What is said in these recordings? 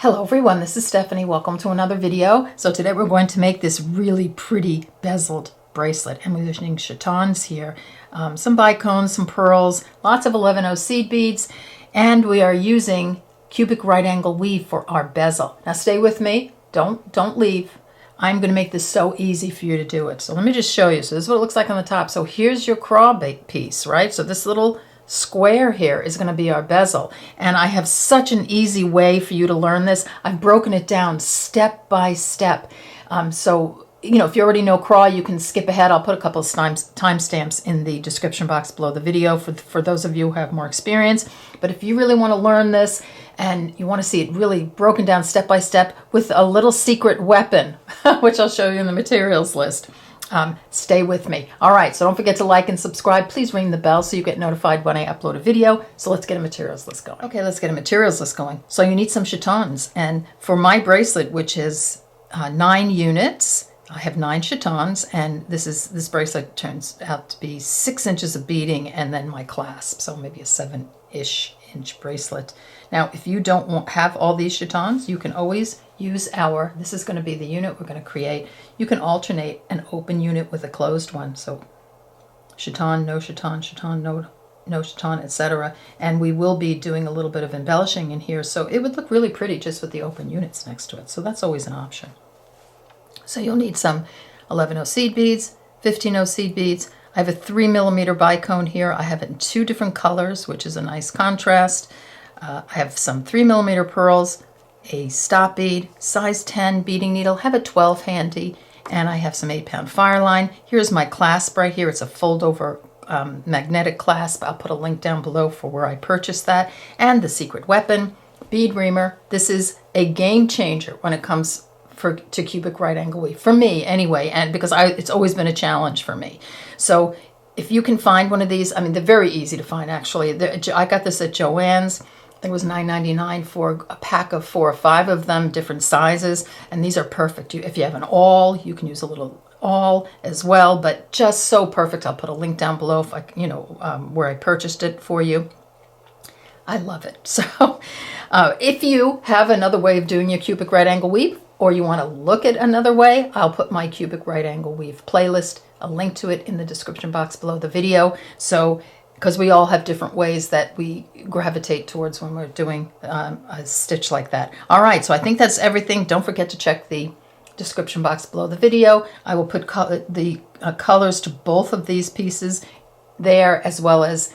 Hello everyone, this is Stephanie. Welcome to another video. So today we're going to make this really pretty bezeled bracelet, and we're using chatons here, some bicones, some pearls, lots of 11/0 seed beads, and we are using cubic right angle weave for our bezel. Now stay with me, don't leave. I'm going to make this so easy for you to do it. So let me just show you. So this is what it looks like on the top. So here's your CRAW piece, right? So this little square here is going to be our bezel, and I have such an easy way for you to learn this. I've broken it down step by step. So you know, if you already know CRAW, you can skip ahead. I'll put a couple of timestamps in the description box below the video for those of you who have more experience. But if you really want to learn this and you want to see it really broken down step by step with a little secret weapon, which I'll show you in the materials list, stay with me. All right, so don't forget to like and subscribe. Please ring the bell so you get notified when I upload a video. So let's get a materials list going. Okay, let's get a materials list going. So you need some chatons, and for my bracelet, which is 9 units, I have 9 chatons, and this bracelet turns out to be 6 inches of beading and then my clasp, so maybe a 7-ish inch bracelet. Now, if you don't have all these chatons, you can always use this is going to be the unit we're going to create. You can alternate an open unit with a closed one. So chaton, no chaton, chaton, no chaton, etc. And we will be doing a little bit of embellishing in here. So it would look really pretty just with the open units next to it. So that's always an option. So you'll need some 11/0 seed beads, 15/0 seed beads. I have a 3mm bicone here. I have it in 2 different colors, which is a nice contrast. I have some 3mm pearls, a stop bead, size 10 beading needle, have a 12 handy, and I have some 8-pound Fireline. Here's my clasp right here. It's a fold-over magnetic clasp. I'll put a link down below for where I purchased that. And the secret weapon, Bead Reamer. This is a game changer when it comes to cubic right angle weave, for me anyway, and because it's always been a challenge for me. So if you can find one of these, I mean, they're very easy to find actually. I got this at Joann's. I think it was $9.99 for a pack of 4 or 5 of them, different sizes, and these are perfect. If you have an awl, you can use a little awl as well, but just so perfect. I'll put a link down below if where I purchased it for you. I love it. So if you have another way of doing your cubic right angle weave, or you want to look at another way, I'll put my cubic right angle weave playlist, a link to it in the description box below the video. So, because we all have different ways that we gravitate towards when we're doing a stitch like that. All right, so I think that's everything. Don't forget to check the description box below the video. I will put the colors to both of these pieces there, as well as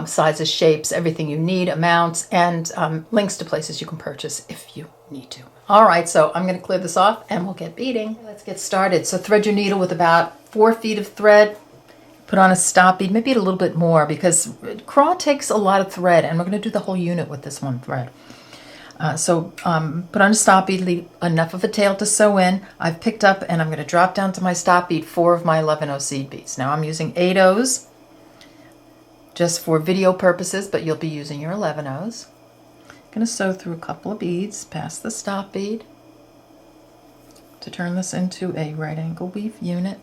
sizes, shapes, everything you need, amounts, and links to places you can purchase if you need to. All right, so I'm going to clear this off and we'll get beading. Let's get started. So thread your needle with about 4 feet of thread. Put on a stop bead, maybe a little bit more, because CRAW takes a lot of thread, and we're going to do the whole unit with this one thread. So put on a stop bead, leave enough of a tail to sew in. I've picked up, and I'm going to drop down to my stop bead 4 of my 11/0 seed beads. Now I'm using 8/0s just for video purposes, but you'll be using your 11/0s. I'm going to sew through a couple of beads past the stop bead to turn this into a right angle weave unit.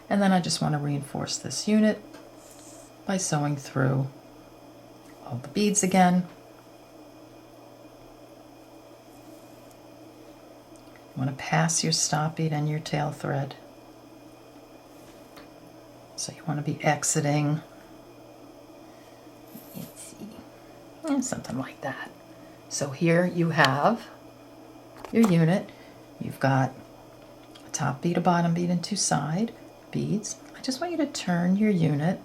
And then I just want to reinforce this unit by sewing through all the beads again. You want to pass your stop bead and your tail thread. So you want to be exiting, let's see, something like that. So here you have your unit. You've got a top bead, a bottom bead, and 2 side beads. I just want you to turn your unit,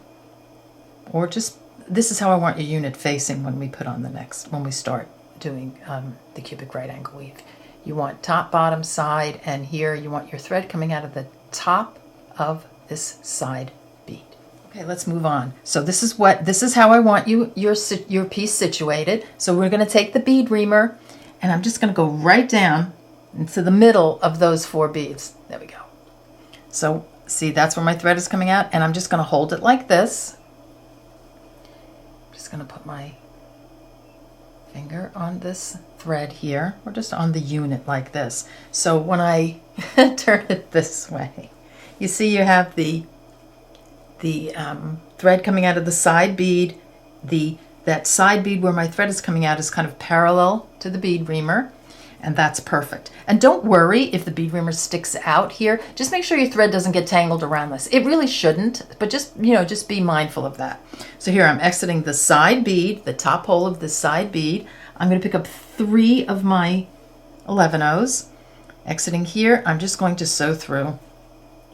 or this is how I want your unit facing when we start doing the cubic right angle weave. You want top, bottom, side, and here you want your thread coming out of the top of this side bead. Okay, let's move on. So this is how I want your piece situated. So we're going to take the bead reamer, and I'm just going to go right down into the middle of those 4 beads. There we go. So see, that's where my thread is coming out, and I'm just going to hold it like this. I'm just going to put my finger on this thread here, or just on the unit like this. So when I turn it this way, you see you have the thread coming out of the side bead. That side bead where my thread is coming out is kind of parallel to the bead reamer, And that's perfect. And don't worry if the bead reamer sticks out here. Just make sure your thread doesn't get tangled around this. It really shouldn't, but just, you know, just be mindful of that. So here I'm exiting the side bead, the top hole of the side bead. I'm going to pick up 3 of my 11/0s. Exiting here, I'm just going to sew through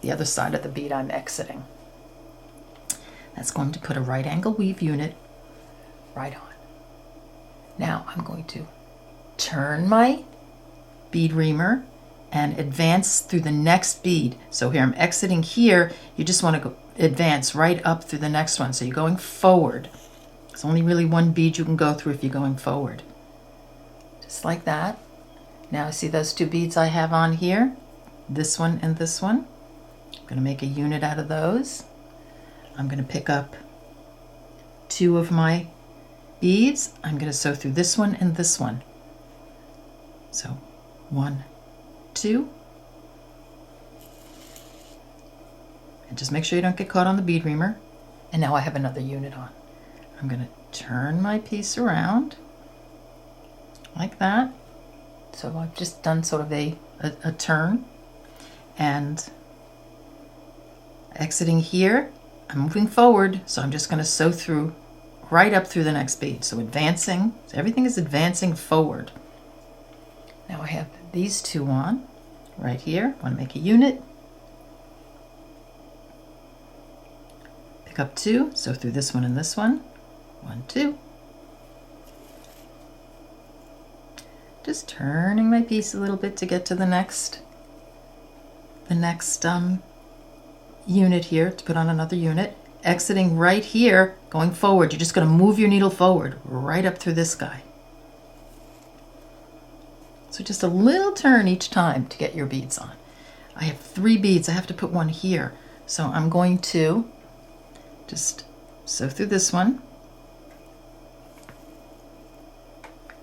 the other side of the bead I'm exiting. That's going to put a right angle weave unit right on. Now I'm going to turn my bead reamer and advance through the next bead. So here I'm exiting here, you just want to go advance right up through the next one. So you're going forward. There's only really one bead you can go through if you're going forward. Just like that. Now see those 2 beads I have on here? This one and this one. I'm going to make a unit out of those. I'm going to pick up 2 of my beads. I'm going to sew through this one and this one. So 1, 2. And just make sure you don't get caught on the bead reamer. And now I have another unit on. I'm going to turn my piece around like that. So I've just done sort of a turn, and exiting here, I'm moving forward, so I'm just going to sew through right up through the next bead. So advancing, so everything is advancing forward. Now I have these 2 on right here. I want to make a unit. Pick up 2, sew through this one and this one. 1, 2. Just turning my piece a little bit to get to the next unit here, to put on another unit. Exiting right here, going forward. You're just going to move your needle forward right up through this guy. So just a little turn each time to get your beads on. I have 3 beads. I have to put 1 here. So I'm going to just sew through this one.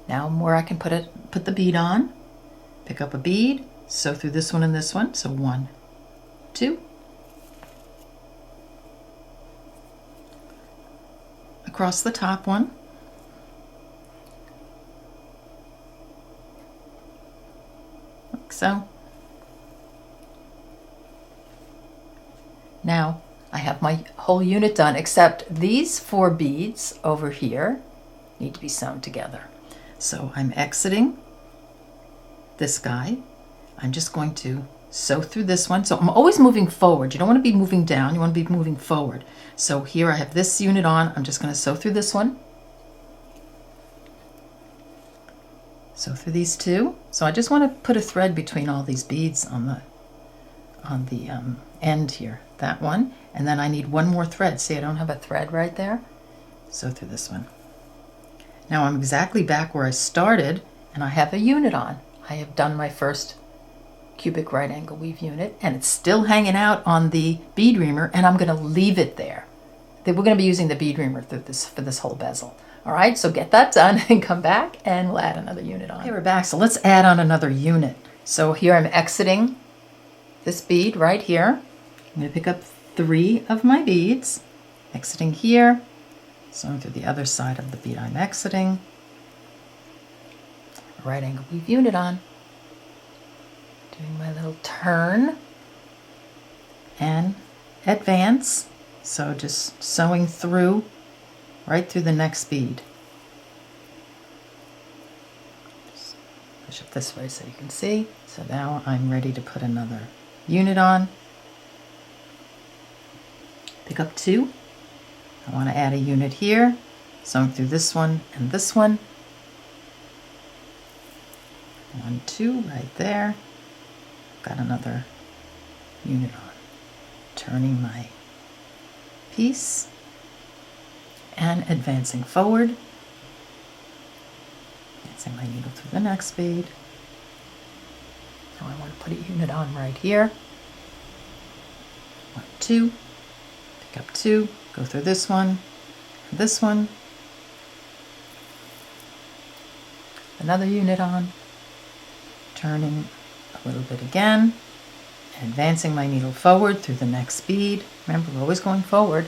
Now where I can put the bead on, pick up a bead, sew through this one and this one. So 1, 2. Across the top one. Like so. Now I have my whole unit done, except these 4 beads over here need to be sewn together. So I'm exiting this guy. I'm just going to sew through this one. So I'm always moving forward. You don't want to be moving down. You want to be moving forward. So here I have this unit on. I'm just going to sew through this one. Sew through these 2. So I just want to put a thread between all these beads on the end here. That one. And then I need 1 more thread. See, I don't have a thread right there. Sew through this one. Now I'm exactly back where I started, and I have a unit on. I have done my first cubic right angle weave unit, and it's still hanging out on the bead reamer, and I'm going to leave it there. We're going to be using the bead reamer for this whole bezel. All right, so get that done and come back, and we'll add another unit on. Okay, we're back, so let's add on another unit. So here I'm exiting this bead right here. I'm going to pick up 3 of my beads, exiting here. Sewing through the other side of the bead I'm exiting. Right angle weave unit on. Doing my little turn and advance. So just sewing through right through the next bead. Just push it this way so you can see. So now I'm ready to put another unit on. Pick up 2. I want to add a unit here, sewing through this one and this one. 1, 2 right there. Got another unit on. Turning my piece and advancing forward. Advancing my needle through the next bead. Now I want to put a unit on right here. 1, 2. Pick up 2. Go through this one, this one, another unit on, turning a little bit again, advancing my needle forward through the next bead. Remember, we're always going forward.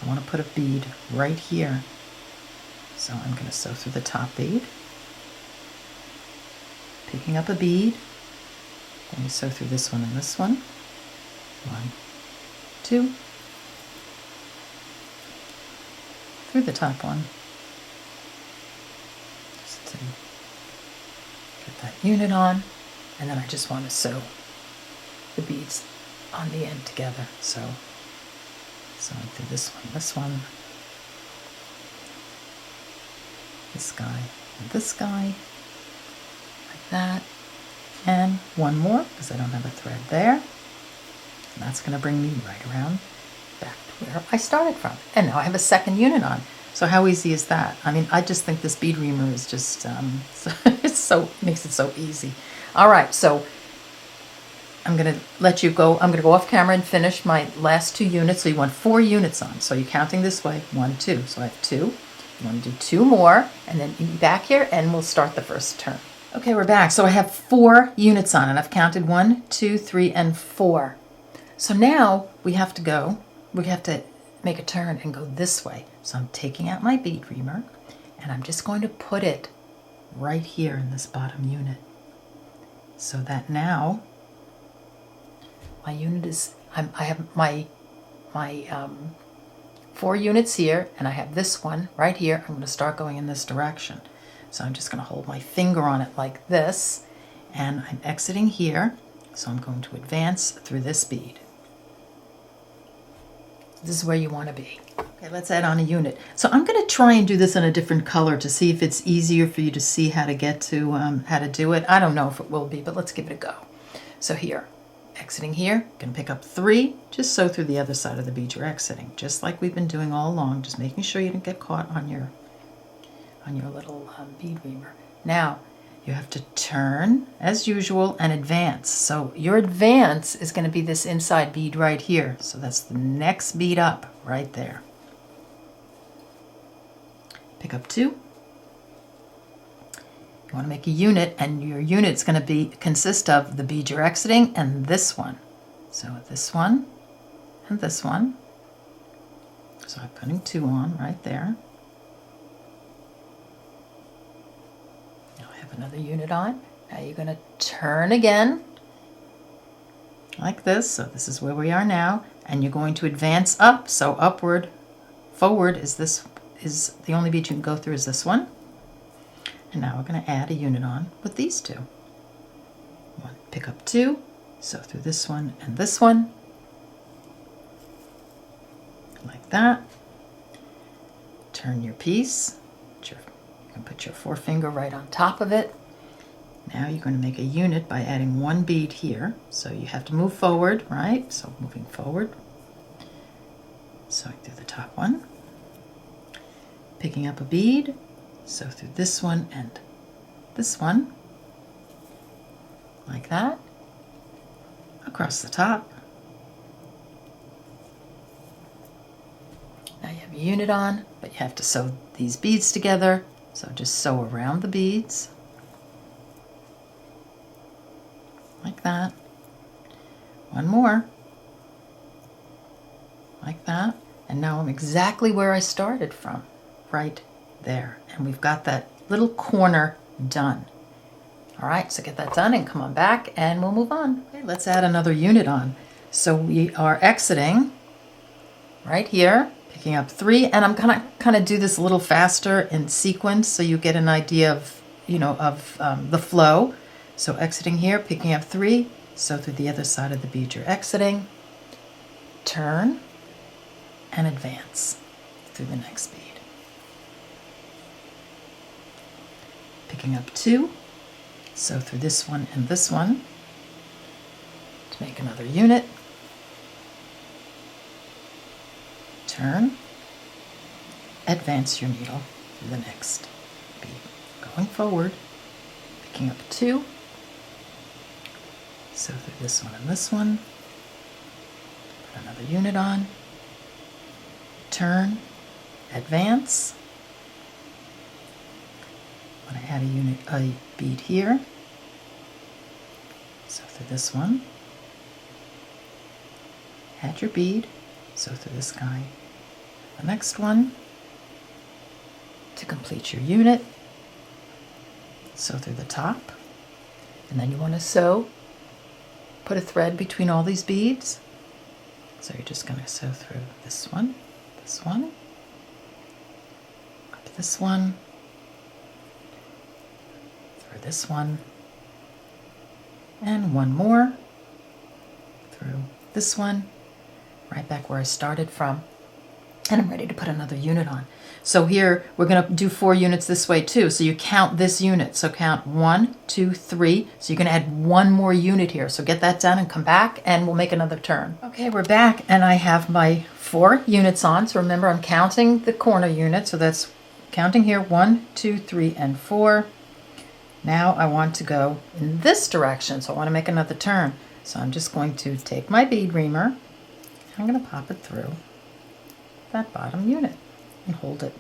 I want to put a bead right here. So I'm going to sew through the top bead. picking up a bead, then you sew through this one and this one. 1, 2, through the top one, just to get that unit on, and then I just want to sew the beads on the end together. So sewing through this one, this guy, and this guy, like that, and one more because I don't have a thread there, and that's going to bring me right around back to where I started from. And now I have a second unit on. So how easy is that? I mean, I just think this Bead Reamer is just, makes it so easy. All right, so I'm going to let you go. I'm going to go off camera and finish my last 2 units. So you want 4 units on. So you're counting this way, 1, 2. So I have 2. You want to do 2 more, and then you be back here, and we'll start the first turn. Okay, we're back. So I have 4 units on, and I've counted 1, 2, 3, and 4. So now we have to make a turn and go this way. So I'm taking out my Bead Reamer, and I'm just going to put it right here in this bottom unit. So that now my unit is, I have my 4 units here, and I have this one right here. I'm going to start going in this direction. So I'm just going to hold my finger on it like this, and I'm exiting here. So I'm going to advance through this bead. This is where you want to be. Okay, let's add on a unit. So I'm going to try and do this in a different color to see if it's easier for you to see how to get to, how to do it. I don't know if it will be, but let's give it a go. So here, exiting here, going to pick up 3, just sew through the other side of the bead you're exiting, just like we've been doing all along, just making sure you don't get caught on your little Bead Reamer. Now, you have to turn, as usual, and advance. So your advance is going to be this inside bead right here. So that's the next bead up, right there. Pick up 2. You want to make a unit, and your unit's going to consist of the bead you're exiting and this one. So this one and this one. So I'm putting 2 on right there. Another unit on. Now you're going to turn again like this. So this is where we are now, and you're going to advance up. So upward, forward is the only bead you can go through is this one. And now we're going to add a unit on with these 2. Pick up 2, sew through this one and this one, like that. Turn your piece. And put your forefinger right on top of it. Now you're going to make a unit by adding 1 bead here. So you have to move forward, right? So moving forward, sewing through the top one, picking up a bead, sew through this one and this one, like that, across the top. Now you have a unit on, but you have to sew these beads together. So just sew around the beads, like that. 1 more, like that. And now I'm exactly where I started from, right there. And we've got that little corner done. All right, so get that done and come on back and we'll move on. Okay, let's add another unit on. So we are exiting right here, picking up 3, and I'm gonna kind of do this a little faster in sequence so you get an idea of, the flow. So exiting here, picking up 3, sew through the other side of the bead you're exiting, turn, and advance through the next bead. Picking up 2, sew through this one and this one to make another unit. Turn, advance your needle through the next bead. Going forward, picking up 2, sew through this one and this one, put another unit on, turn, advance. I'm going to add a bead here, sew through this one, add your bead, sew through this guy, the next one, to complete your unit, sew through the top, And then you want to sew, put a thread between all these beads. So you're just going to sew through this one, up this one, through this one, and one more through this one, right back where I started from. And I'm ready to put another unit on. So here we're going to do 4 units this way too. So you count this unit. So count 1, 2, 3. So you're going to add 1 more unit here. So get that done and come back and we'll make another turn. Okay, we're back and I have my 4 units on. So remember, I'm counting the corner unit. So that's counting here 1, 2, 3, and 4. Now I want to go in this direction. So I want to make another turn. So I'm just going to take my bead reamer. I'm going to pop it through that bottom unit and hold it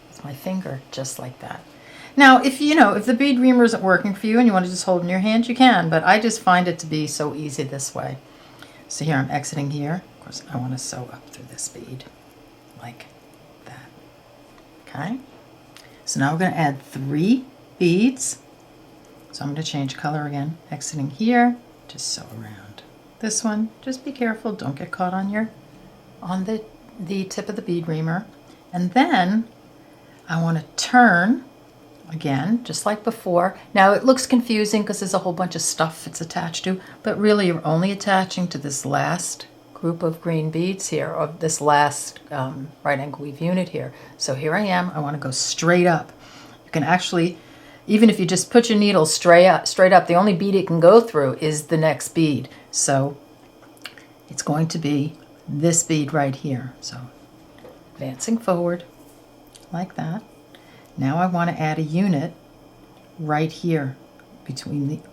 with my finger just like that. Now if if the bead reamer isn't working for you and you want to just hold it in your hand, you can, but I just find it to be so easy this way. So here I'm exiting here. Of course I want to sew up through this bead like that. Okay, so now we're going to add 3 beads. So I'm going to change color again, exiting here, just sew around this one. Just be careful, don't get caught on the tip of the bead reamer. And then I want to turn again, just like before. Now it looks confusing because there's a whole bunch of stuff it's attached to, but really you're only attaching to this last group of green beads here, or this last right angle weave unit here. So here I am, I want to go straight up. You can actually, even if you just put your needle straight up, the only bead it can go through is the next bead. So it's going to be this bead right here. So advancing forward like that. Now I want to add a unit right here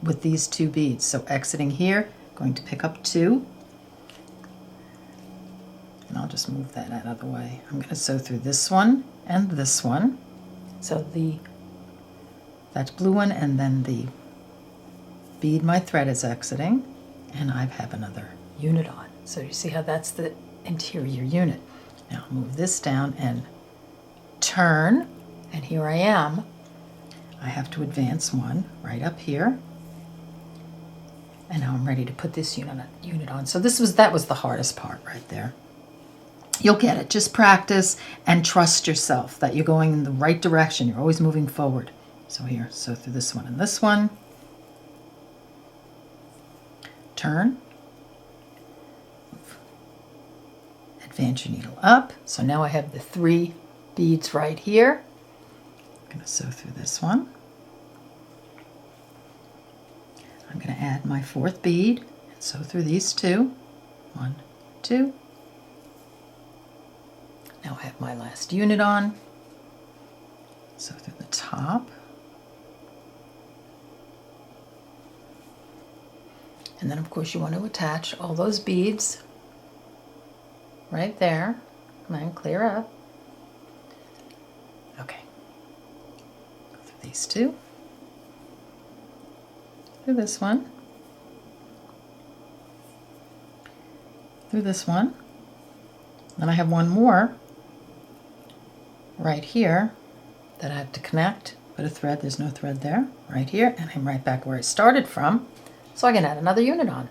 with these 2 beads. So exiting here, going to pick up 2. And I'll just move that out of the way. I'm going to sew through this one and this one. So that blue one, and then the bead my thread is exiting, and I have another unit on. So you see how that's the interior unit. Now I'll move this down and turn, and here I am. I have to advance 1 right up here, and now I'm ready to put this unit on. So that was the hardest part right there. You'll get it. Just practice and trust yourself that you're going in the right direction. You're always moving forward. So here, sew through this one and this one. Turn. Advance your needle up. So now I have the 3 beads right here. I'm going to sew through this one. I'm going to add my 4th bead and sew through these 2. 1, 2. Now I have my last unit on. Sew through the top. And then of course you want to attach all those beads right there, and then clear up. Okay. Go through these 2. Through this one. Through this one. Then I have 1 more right here that I have to connect. Put a thread, there's no thread there, right here, and I'm right back where I started from. So I can add another unit on.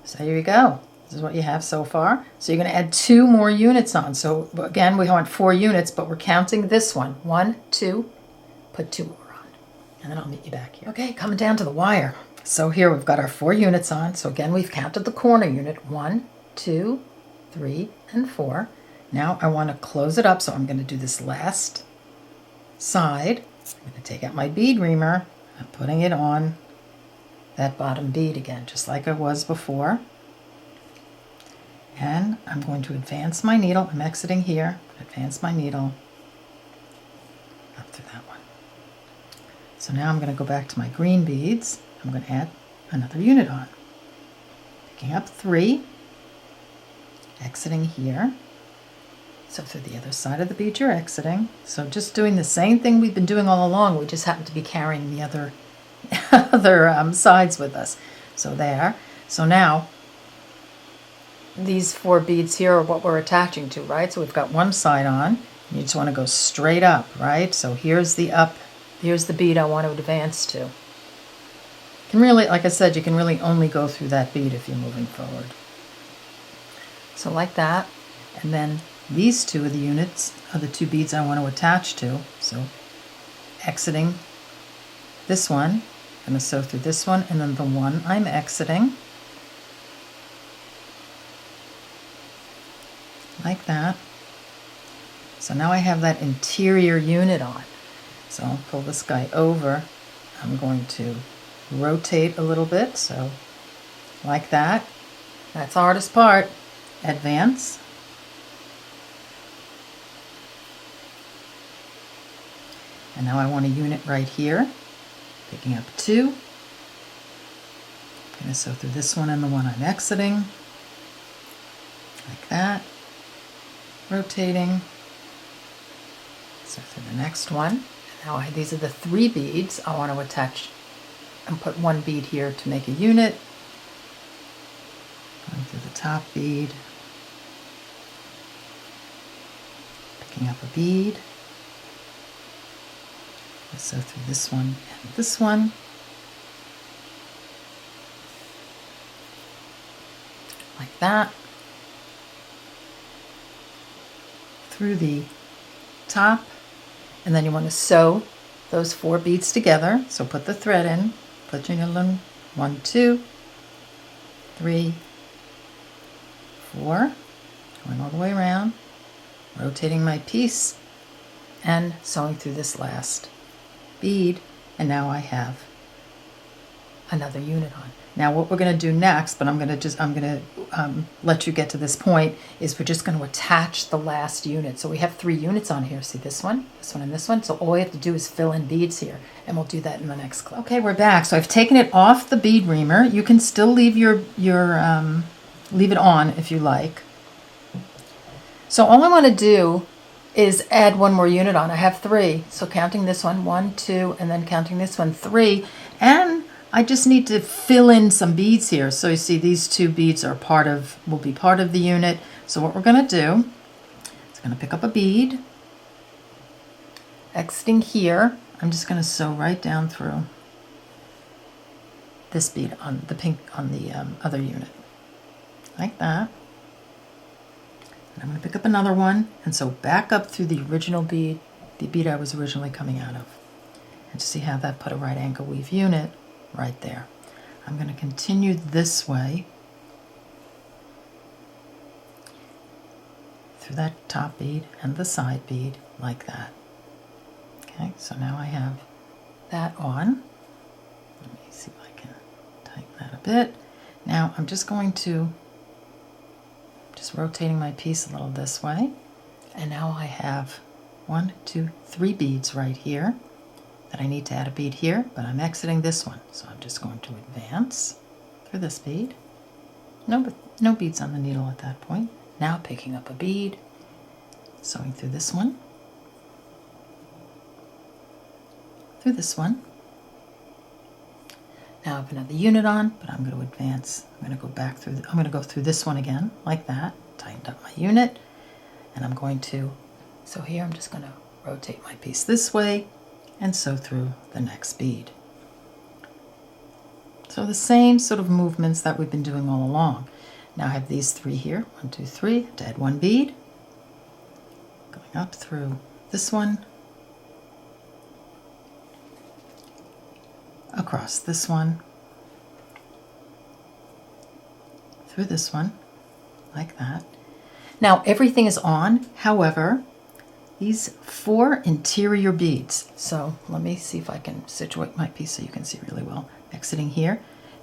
So here you go. This is what you have so far. So you're going to add 2 more units on. So again, we want 4 units, but we're counting this one. 1, 2, put 2 more on. And then I'll meet you back here. Okay, coming down to the wire. So here we've got our 4 units on. So again, we've counted the corner unit. 1, 2, 3, and 4. Now I want to close it up. So I'm going to do this last side. I'm going to take out my bead reamer. I'm putting it on that bottom bead again, just like I was before. And I'm going to advance my needle. I'm exiting here. Advance my needle up through that one. So now I'm going to go back to my green beads. I'm going to add another unit on. Picking up 3, exiting here. So through the other side of the bead you're exiting. So just doing the same thing we've been doing all along. We just happen to be carrying the other sides with us. So there. So now these 4 beads here are what we're attaching to, right? So we've got one side on. You just want to go straight up, right? So here's the up. Here's the bead I want to advance to. can really, like I said, you can really only go through that bead if you're moving forward. So like that, and then these two of the units are the two beads I want to attach to. So exiting this one, I'm going to sew through this one, and then the one I'm exiting, like that. So now I have that interior unit on. So I'll pull this guy over. I'm going to rotate a little bit, so like that. That's the hardest part. Advance. And now I want a unit right here, picking up two. I'm going to sew through this one and the one I'm exiting, like that. Rotating. Sew through the next one. Now these are the 3 beads I want to attach and put 1 bead here to make a unit. Going through the top bead, picking up a bead. Sew through this one and this one. Like that. Through the top, and then you want to sew those 4 beads together. So put the thread in, put your needle in, 1, 2, 3, 4, going all the way around, rotating my piece, and sewing through this last bead, and now I have another unit on. Now what we're going to do next, but I'm going to let you get to this point, is we're just going to attach the last unit. So we have 3 units on here. See this one, and this one. So all we have to do is fill in beads here, and we'll do that in the next clip. Okay, we're back. So I've taken it off the bead reamer. You can still leave leave it on if you like. So all I want to do is add 1 more unit on. I have 3. So counting this one, 1, 2, and then counting this one, 3. And I just need to fill in some beads here. So you see these 2 beads are will be part of the unit. So what we're going to do is going to pick up a bead, exiting here. I'm just going to sew right down through this bead on the pink on the other unit, like that. And I'm going to pick up another one and sew back up through the original bead, the bead I was originally coming out of. And to see how that put a right angle weave unit right there. I'm going to continue this way through that top bead and the side bead, like that. Okay, so now I have that on. Let me see if I can tighten that a bit. Now I'm just going to rotating my piece a little this way, and now I have 1, 2, 3 beads right here that I need to add a bead here, but I'm exiting this one, so I'm just going to advance through this bead. No beads on the needle at that point. Now picking up a bead, sewing through this one, through this one. Now I have another unit on, but I'm going to advance. I'm going to go back through. I'm going to go through this one again, like that. Tightened up my unit, and I'm going to. So here I'm just going to rotate my piece this way, and sew through the next bead. So the same sort of movements that we've been doing all along. Now I have these 3 here. 1, 2, 3. To add 1 bead, going up through this one, across this one, through this one, like that. Now everything is on, however, these 4 interior beads. So let me see if I can situate my piece so you can see really well. Exiting here.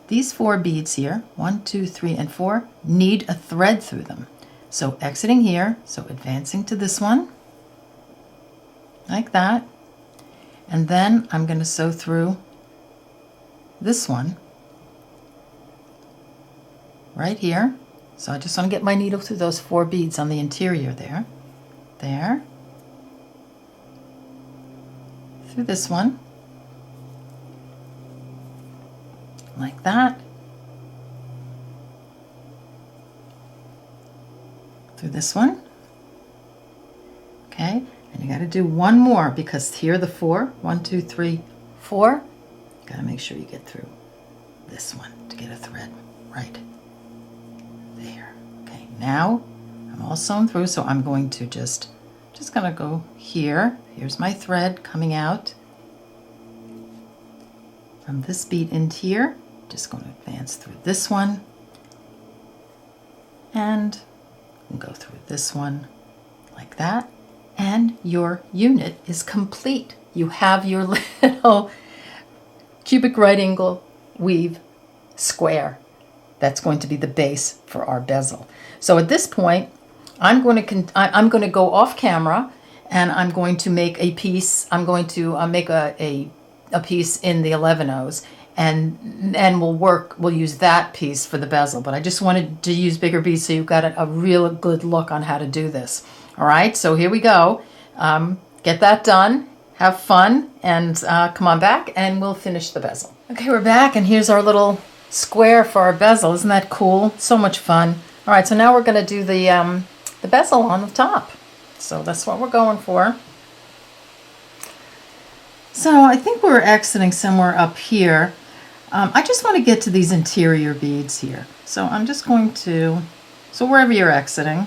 These 4 beads here, 1, 2, 3, and 4, need a thread through them. So exiting here, so advancing to this one, like that. And then I'm going to sew through this one right here. So I just want to get my needle through those 4 beads on the interior there. There. Through this one. Like that. Through this one. Okay, and you got to do 1 more because here are the 4. 1, 2, 3, 4. Got to make sure you get through this one to get a thread right there. Okay, now I'm all sewn through, so I'm going to just gonna go here. Here's my thread coming out from this bead into here. Just going to advance through this one and go through this one like that, and your unit is complete. You have your little cubic right angle weave square that's going to be the base for our bezel. So at this point, I'm going to go off camera, and I'm going to make a piece. I'm going to make a piece in the 11/0s, and we'll use that piece for the bezel. But I just wanted to use bigger beads so you've got a real good look on how to do this. All right, so here we go. Get that done. Have fun, and come on back, and we'll finish the bezel. Okay, we're back, and here's our little square for our bezel. Isn't that cool? So much fun. All right, so now we're going to do the bezel on the top. So that's what we're going for. So I think we're exiting somewhere up here. I just want to get to these interior beads here. So I'm just going to, so wherever you're exiting,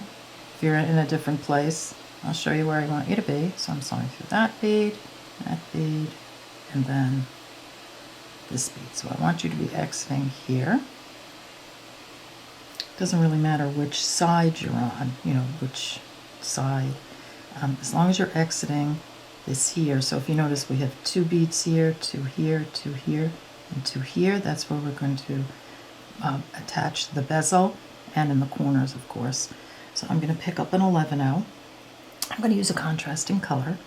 if you're in a different place, I'll show you where I want you to be. So I'm sewing through that bead, and then this bead. So I want you to be exiting here. Doesn't really matter which side you're on, which side, as long as you're exiting this here. So if you notice, we have 2 beads here, 2 here, 2 here, and 2 here. That's where we're going to attach the bezel, and in the corners, of course. So I'm going to pick up an 11/0. I'm going to use a contrasting color.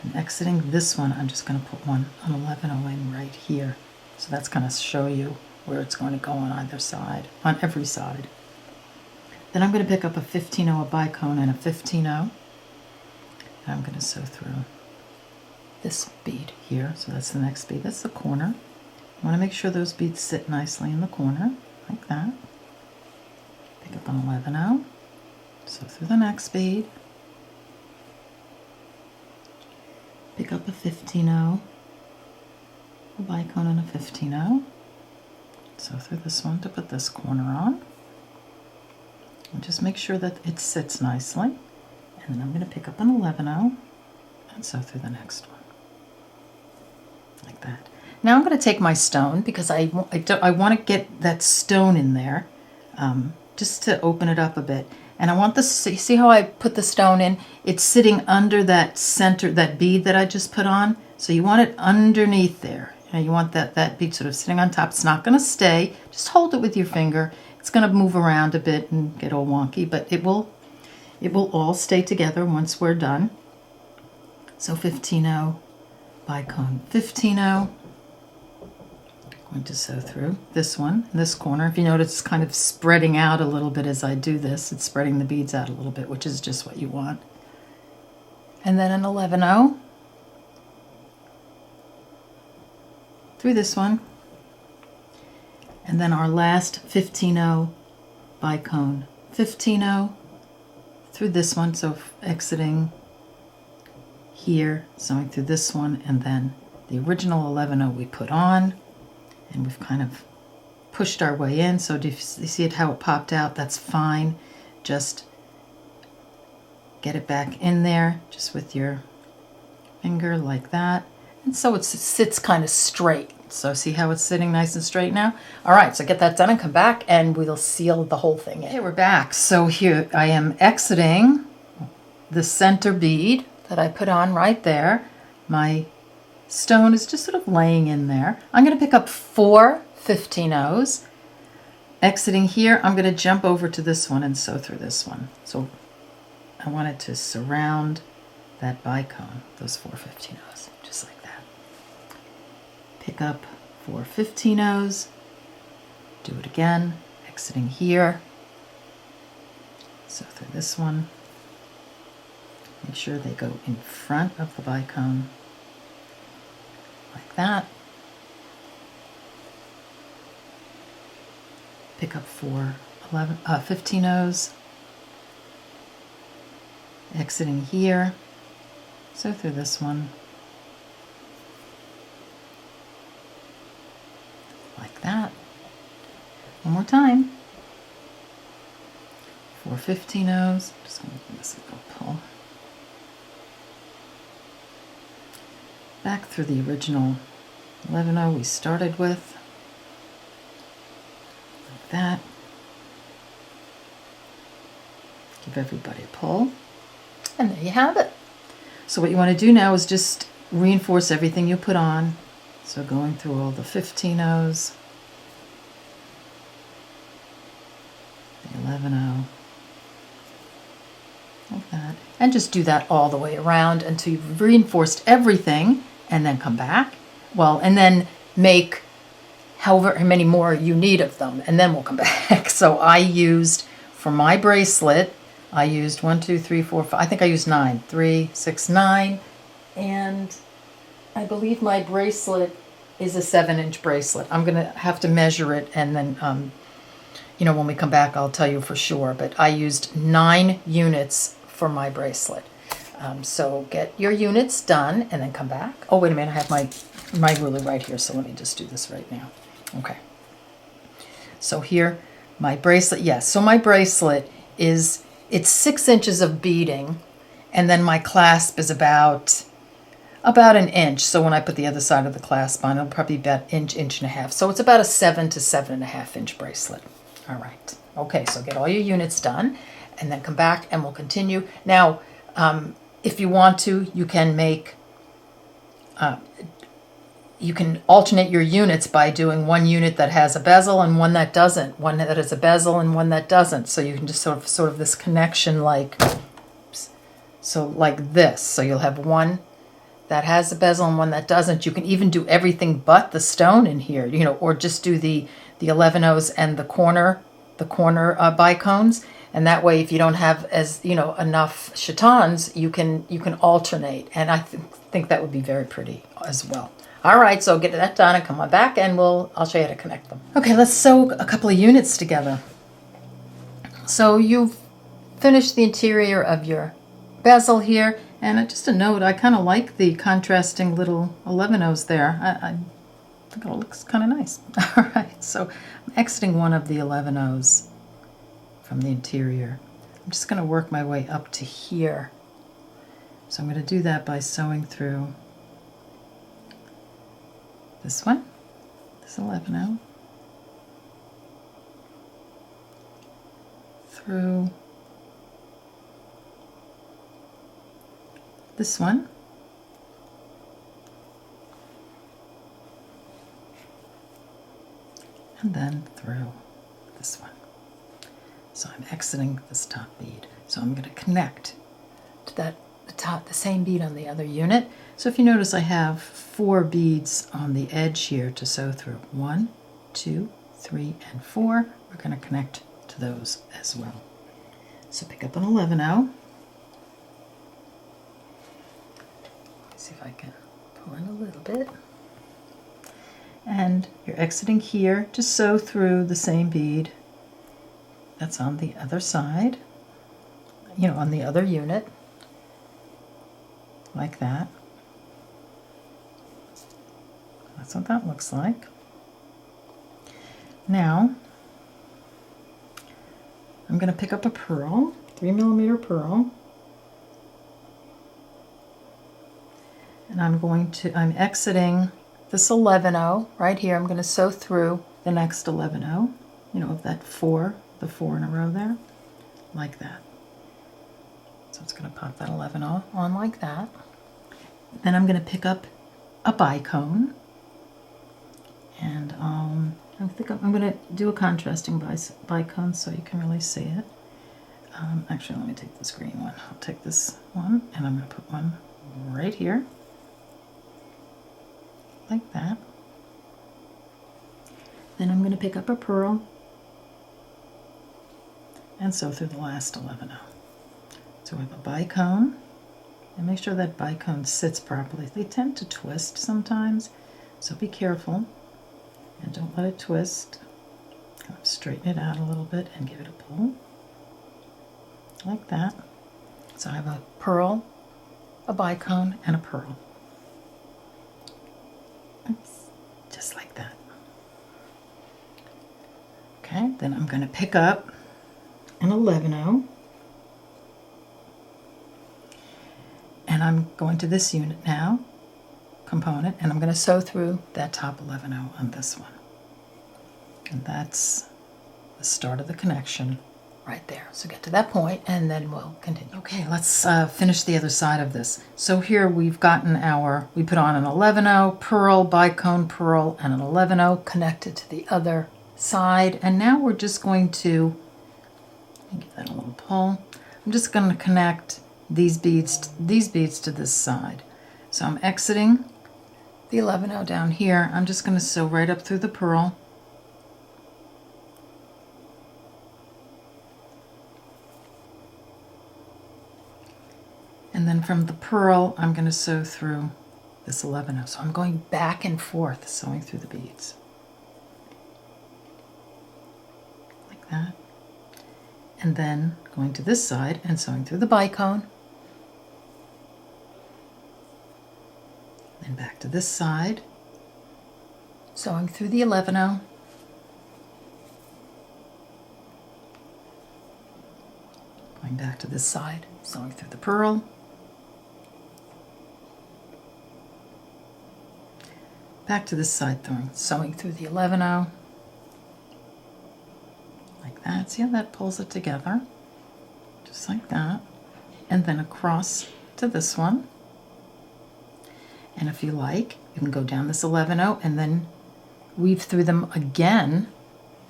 And exiting this one, I'm just going to put an 11/0 in right here. So that's going to show you where it's going to go on either side, on every side. Then I'm going to pick up a 15/0, a bicone, and a 15/0. And I'm going to sew through this bead here. So that's the next bead. That's the corner. You want to make sure those beads sit nicely in the corner, like that. Pick up an 11/0. Sew through the next bead. Pick up a 15/0, a bicone, and a 15/0. Sew through this one to put this corner on. And just make sure that it sits nicely. And then I'm going to pick up an 11/0 and sew through the next one. Like that. Now I'm going to take my stone, because I want to get that stone in there, just to open it up a bit. And I want this, see how I put the stone in? It's sitting under that center, that bead that I just put on. So you want it underneath there. And you want that bead sort of sitting on top. It's not going to stay. Just hold it with your finger. It's going to move around a bit and get all wonky, but it will all stay together once we're done. So 15/0, bicone, 15/0. Going to sew through this one, this corner. If you notice, it's kind of spreading out a little bit as I do this. It's spreading the beads out a little bit, which is just what you want. And then an 11/0 through this one. And then our last 15/0 bicone, 15/0 through this one. So exiting here, sewing through this one, and then the original 11/0 we put on. And we've kind of pushed our way in. So do you see it, how it popped out? That's fine. Just get it back in there, just with your finger like that. And so it sits kind of straight. So see how it's sitting nice and straight now? All right, so get that done and come back, and we'll seal the whole thing in. Okay, we're back. So here I am exiting the center bead that I put on right there. My stone is just sort of laying in there. I'm going to pick up 4 15/0s. Exiting here, I'm going to jump over to this one and sew through this one. So I want it to surround that bicone, those 4 15/0s, just like that. Pick up 4 15/0s, do it again, exiting here, sew through this one. Make sure they go in front of the bicone, like that. Pick up 4 15/0s, exiting here, sew through this one, like that. One more time. 4 15-0s. Just going to give this a little pull. Back through the original 11-0 we started with. Like that. Give everybody a pull. And there you have it. So what you want to do now is just reinforce everything you put on. So going through all the 15-0s, the 11-0, like that. And just do that all the way around until you've reinforced everything, and then come back. Well, and then make however many more you need of them, and then we'll come back. So I used, for my bracelet, I used 1, 2, 3, 4, 5, I think I used 9. 3, 6, 9. And I believe my bracelet is a 7-inch bracelet. I'm going to have to measure it, and then, you know, when we come back, I'll tell you for sure. But I used 9 units for my bracelet. So get your units done and then come back. Oh, wait a minute. I have my ruler right here, so let me just do this right now. Okay. So here, my bracelet, yes. So my bracelet is, it's 6 inches of beading, and then my clasp is about an inch. So when I put the other side of the clasp on, it'll probably be about inch and a half. So it's about a 7 to 7.5 inch bracelet. All right. Okay, so get all your units done and then come back and we'll continue. Now, if you want to, you can make, you can alternate your units by doing one unit that has a bezel and one that doesn't, one that has a bezel and one that doesn't. So you can just sort of this connection like, so like this. So you'll have one that has a bezel and one that doesn't. You can even do everything but the stone in here, you know, or just do the 11-0s and the corner bicones. And that way, if you don't have as, you know, enough chatons, you can alternate. And I think that would be very pretty as well. All right, so get that done and come on back and I'll show you how to connect them. Okay, let's sew a couple of units together. So you've finished the interior of your bezel here. And just a note, I kind of like the contrasting little 11-0s there. I think it looks kind of nice. All right, so I'm exiting one of the 11-0s from the interior. I'm just going to work my way up to here. So I'm going to do that by sewing through this one, this 11-0, through this one, and then through this one. So I'm exiting this top bead. So I'm going to connect to the same bead on the other unit. So if you notice, I have 4 beads on the edge here to sew through. 1, 2, 3, and 4. We're going to connect to those as well. So pick up an 11-0. See if I can pull in a little bit. And you're exiting here to sew through the same bead that's on the other side, you know, on the other unit, like that. That's what that looks like. Now, I'm going to pick up a pearl, 3mm pearl, and I'm exiting this 11-0 right here. I'm going to sew through the next 11-0, you know, of that 4, the 4 in a row there, like that. So it's going to pop that 11-0 on like that. Then I'm going to pick up a bicone, and I think I'm going to do a contrasting bicone so you can really see it. Actually, let me take this green one. I'll take this one, and I'm going to put one right here, like that. Then I'm going to pick up a pearl and sew through the last 11-0. So we have a bicone, and make sure that bicone sits properly. They tend to twist sometimes, so be careful and don't let it twist. Kind of straighten it out a little bit and give it a pull, like that. So I have a pearl, a bicone, and a pearl. Oops. Just like that. Okay, then I'm going to pick up an 11-0, and I'm going to this unit now, component, and I'm going to sew through that top 11-0 on this one. And that's the start of the connection right there. So get to that point and then we'll continue. Okay, let's finish the other side of this. So here we've gotten we put on an 11-0 pearl, bicone pearl, and an 11-0 connected to the other side. And now we're just going to, let me give that a little pull. I'm just going to connect these beads to this side. So I'm exiting the 11-0 down here. I'm just going to sew right up through the pearl. And then from the pearl, I'm going to sew through this 11-0. So I'm going back and forth, sewing through the beads. Like that. And then going to this side and sewing through the bicone. Then back to this side, sewing through the 11-0. Going back to this side, sewing through the pearl. Back to this side, sewing through the 11-0. Like that. See how that pulls it together? Just like that. And then across to this one. And if you like, you can go down this 11-0 and then weave through them again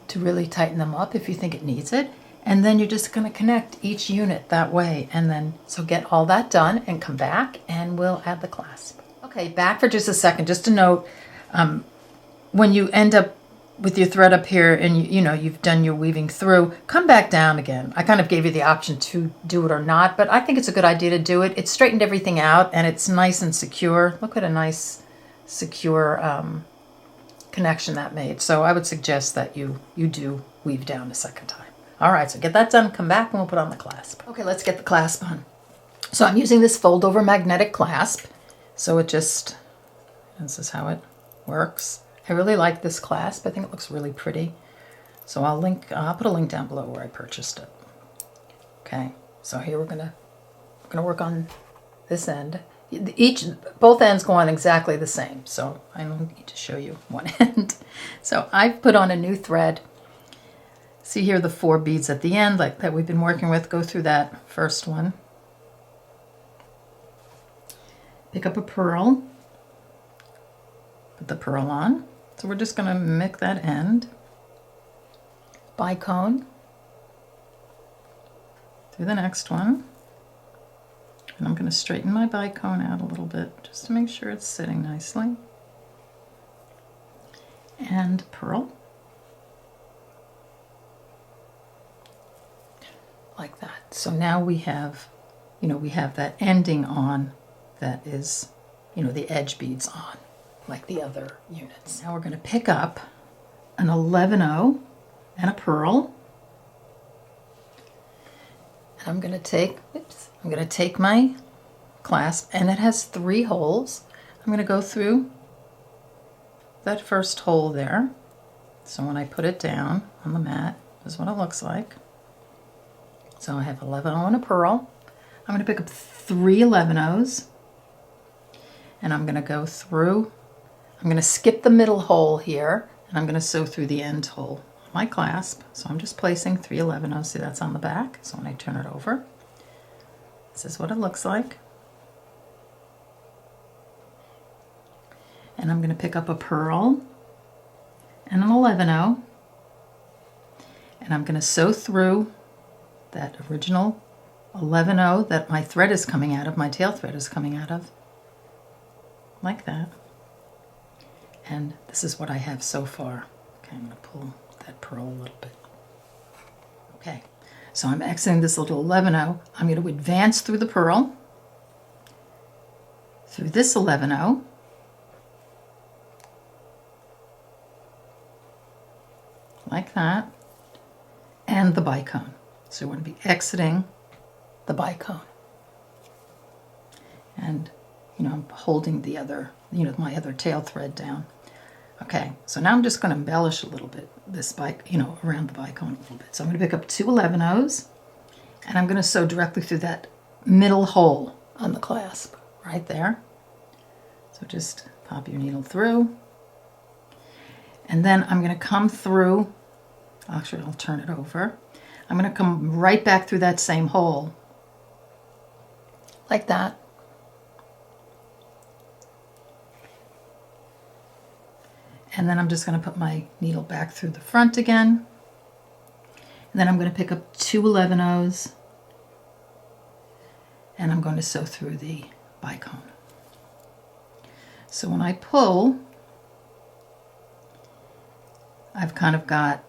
to really tighten them up if you think it needs it. And then you're just going to connect each unit that way. And then, so get all that done and come back and we'll add the clasp. Okay, back for just a second. Just a note, when you end up with your thread up here and you've done your weaving through, come back down again. I kind of gave you the option to do it or not, but I think it's a good idea to do it. It's straightened everything out and it's nice and secure. Look at a nice secure connection that made. So I would suggest that you do weave down a second time. All right, so get that done, come back and we'll put on the clasp. Okay, let's get the clasp on. So I'm using this fold over magnetic clasp. So this is how it works. I really like this clasp. I think it looks really pretty. So I'll put a link down below where I purchased it. Okay, so here we're gonna work on this end. Both ends go on exactly the same, so I don't need to show you one end. So I've put on a new thread. See here the 4 beads at the end like that we've been working with. Go through that first one. Pick up a pearl. Put the pearl on. So we're just going to mimic that end. Bicone. Through the next one. And I'm going to straighten my bicone out a little bit just to make sure it's sitting nicely. And pearl. Like that. So now we have, we have that ending on that is, the edge beads on, like the other units. Now we're going to pick up an 11-0 and a pearl. And I'm going to take my clasp, and it has 3 holes. I'm going to go through that first hole there. So when I put it down on the mat, this is what it looks like. So I have 11-0 and a pearl. I'm going to pick up 3 11-0s, and I'm going to go through. I'm going to skip the middle hole here, and I'm going to sew through the end hole of my clasp. So I'm just placing 3 11-0s. See, that's on the back. So when I turn it over, this is what it looks like. And I'm going to pick up a pearl and an 11-0, and I'm going to sew through that original 11-0 that my thread is coming out of, my tail thread is coming out of, like that. And this is what I have so far. Okay, I'm going to pull that pearl a little bit. Okay, so I'm exiting this little 11-0. I'm going to advance through the pearl, through this 11-0, like that, and the bicone. So we're going to be exiting the bicone. And, I'm holding the other, my other tail thread down. Okay, so now I'm just going to embellish a little bit this around the bicone a little bit. So I'm going to pick up 2 11-0s, and I'm going to sew directly through that middle hole on the clasp, right there. So just pop your needle through, and then I'm going to come through, actually I'll turn it over. I'm going to come right back through that same hole, like that. And then I'm just going to put my needle back through the front again. And then I'm going to pick up 2 11-0s, and I'm going to sew through the bicone. So when I pull, I've kind of got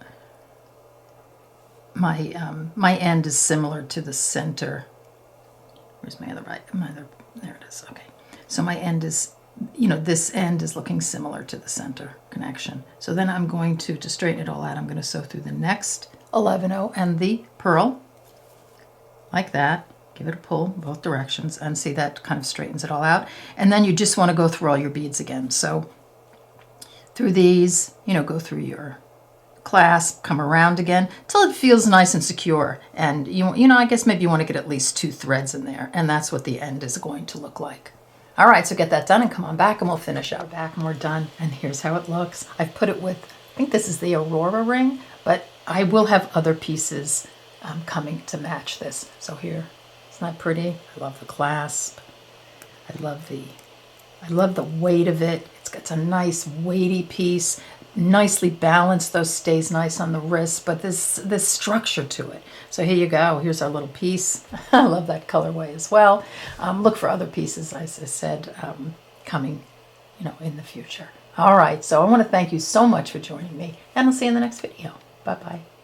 my end is similar to the center. Where's my other there it is. Okay. So my end is, this end is looking similar to the center connection. So then I'm going to straighten it all out, I'm going to sew through the next 11-0 and the pearl, like that. Give it a pull both directions, and see that kind of straightens it all out. And then you just want to go through all your beads again. So through these, go through your clasp, come around again till it feels nice and secure. And I guess maybe you want to get at least 2 threads in there, and that's what the end is going to look like. All right, so get that done and come on back and we'll finish our back and we're done. And here's how it looks. I've put it with, I think this is the Aurora ring, but I will have other pieces coming to match this. So here, isn't that pretty? I love the clasp. I love the weight of it. It's a nice weighty piece, nicely balanced, though stays nice on the wrist, but this structure to it. So here you go. Here's our little piece. I love that colorway as well. Look for other pieces, as I said, coming, in the future. All right. So I want to thank you so much for joining me, and I'll see you in the next video. Bye-bye.